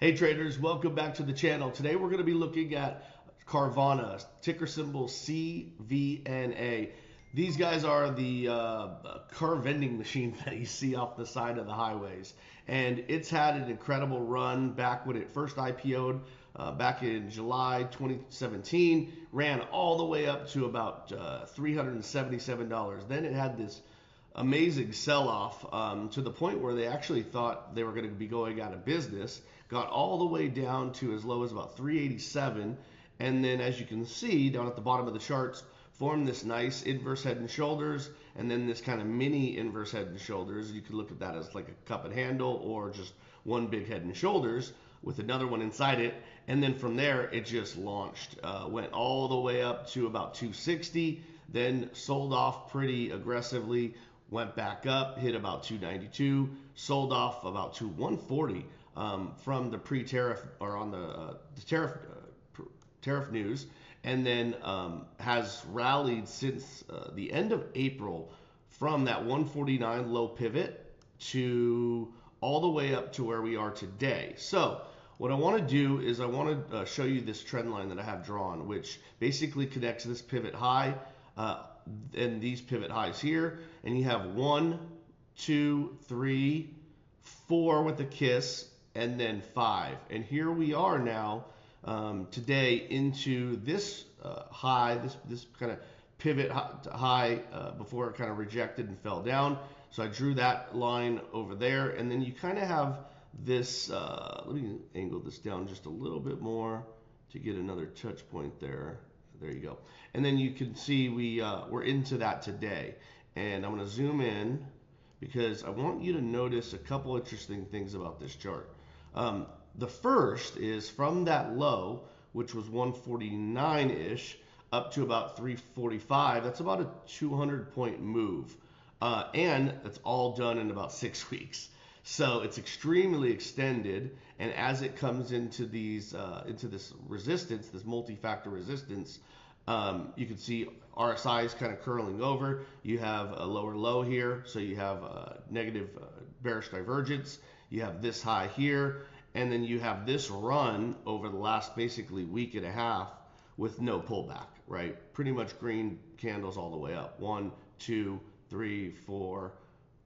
Hey traders, welcome back to the channel. Today we're going to be looking at Carvana, ticker symbol CVNA. These guys are the car vending machine that you see off the side of the highways. And it's had an incredible run back when it first IPO'd back in July 2017. Ran all the way up to about $377. Then it had this amazing sell-off to the point where they actually thought they were going to be going out of business. Got all the way down to as low as about 387, and then as you can see down at the bottom of the charts, formed this nice inverse head and shoulders, and then this kind of mini inverse head and shoulders. You could look at that as like a cup and handle or just one big head and shoulders with another one inside it, and then from there it just launched. Went all the way up to about 260, then sold off pretty aggressively, went back up, hit about 292, sold off about to 140 from the pre-tariff or on the tariff news, and then has rallied since the end of April from that 149 low pivot to all the way up to where we are today. So what I want to do is I want to show you this trend line that I have drawn, which basically connects this pivot high and these pivot highs here, and you have 1, 2, 3, 4 with a kiss, and then 5. And here we are now today into this high, this kind of pivot high before it kind of rejected and fell down. So I drew that line over there, and then you kind of have this, let me angle this down just a little bit more to get another touch point there. There you go. And then you can see we're into that today. And I'm going to zoom in because I want you to notice a couple interesting things about this chart. The first is from that low, which was 149-ish, up to about 345. That's about a 200-point move. And that's all done in about 6 weeks. So it's extremely extended, and as it comes into these into this resistance, this multi-factor resistance, you can see RSI is kind of curling over. You have a lower low here, so you have a negative bearish divergence. You have this high here, and then you have this run over the last basically week and a half with no pullback, right? Pretty much green candles all the way up. 1, 2, 3, 4.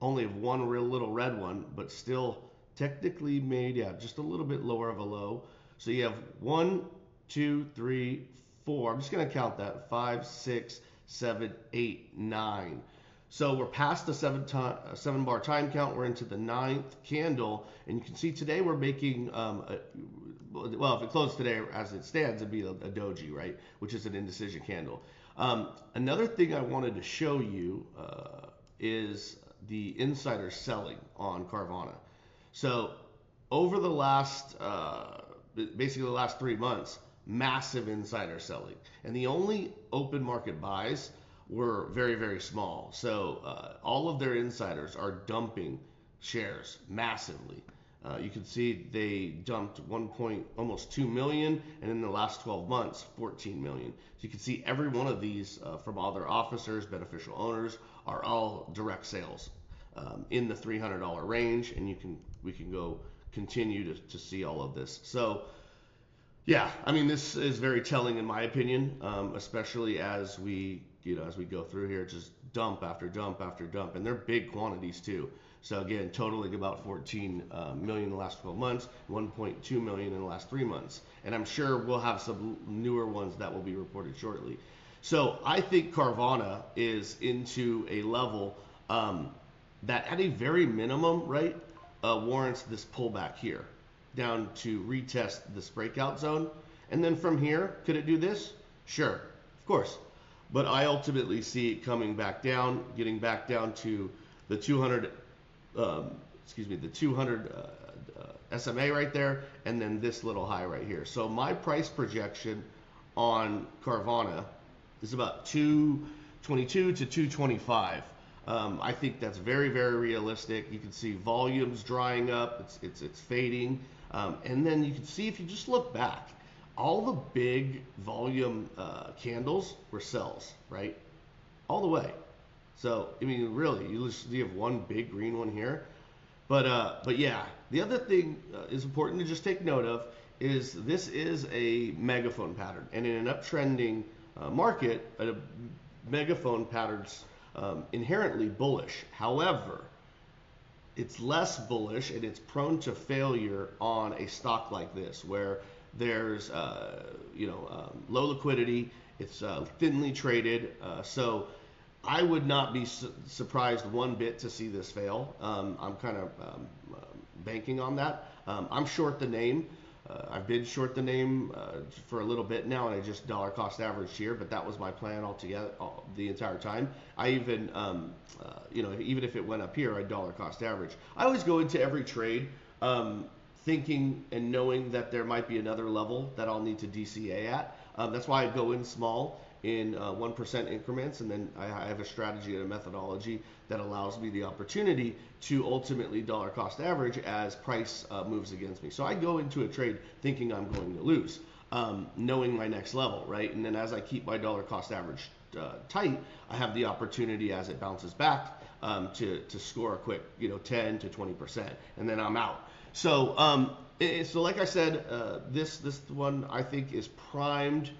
Only one real little red one, but still technically made, yeah, just a little bit lower of a low. So you have 1, 2, 3, 4. I'm just going to count that. 5, 6, 7, 8, 9. So we're past the 7 bar time count. We're into the 9th candle, and you can see today we're making well, if it closed today as it stands, it'd be a doji, right, which is an indecision candle. Another thing I wanted to show you is the insider selling on Carvana. So over the last basically the last 3 months, massive insider selling, and the only open market buys were very, very small. So all of their insiders are dumping shares massively. You can see they dumped almost 2 million, and in the last 12 months, 14 million. So you can see every one of these from all their officers, beneficial owners, are all direct sales in the $300 range, and we can go continue to see all of this. So yeah, I mean, this is very telling in my opinion, especially as we go through here, just dump after dump after dump, and they're big quantities too. So again, totaling about 14 million in the last 12 months, 1.2 million in the last 3 months, and I'm sure we'll have some newer ones that will be reported shortly. So I think Carvana is into a level that, at a very minimum, right, warrants this pullback here down to retest this breakout zone. And then from here, could it do this? Sure, of course. But I ultimately see it coming back down, getting back down to the 200, the 200 SMA right there, and then this little high right here. So my price projection on Carvana is about 222 to 225. I think that's very, very realistic. You can see volumes drying up, it's fading, and then you can see, if you just look back, all the big volume candles were sells, right? All the way. So I mean, really, you have one big green one here, but yeah, The other thing is important to just take note of is this is a megaphone pattern, and in an uptrending market, a megaphone pattern's inherently bullish. However, it's less bullish and it's prone to failure on a stock like this, where there's low liquidity, it's thinly traded, so I would not be surprised one bit to see this fail. I'm kind of banking on that. I'm short the name. I've been short the name for a little bit now, and I just dollar cost averaged here, but that was my plan altogether the entire time. I even, even if it went up here, I dollar cost average. I always go into every trade thinking and knowing that there might be another level that I'll need to DCA at. That's why I go in small in 1% increments, and then I have a strategy and a methodology that allows me the opportunity to ultimately dollar cost average as price moves against me. So I go into a trade thinking I'm going to lose, knowing my next level, right? And then as I keep my dollar cost average tight, I have the opportunity as it bounces back to score a quick 10 to 20%, and then I'm out. So so like I said, this one I think is primed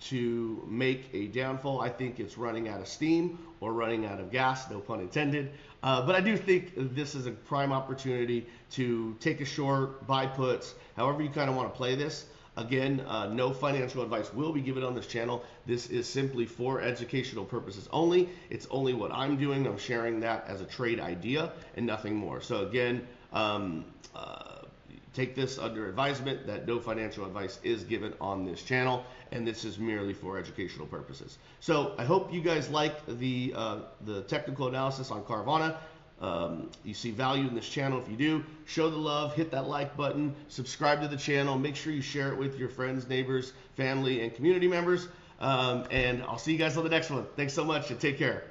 to make a downfall. I think it's running out of steam or running out of gas, no pun intended. But I do think this is a prime opportunity to take a short, buy puts, however you kind of want to play this. Again, no financial advice will be given on this channel. This is simply for educational purposes only. It's only what I'm doing. I'm sharing that as a trade idea and nothing more. So again, take this under advisement that no financial advice is given on this channel, and this is merely for educational purposes. So I hope you guys like the technical analysis on Carvana. You see value in this channel. If you do, show the love, hit that like button, subscribe to the channel, make sure you share it with your friends, neighbors, family, and community members. And I'll see you guys on the next one. Thanks so much, and take care.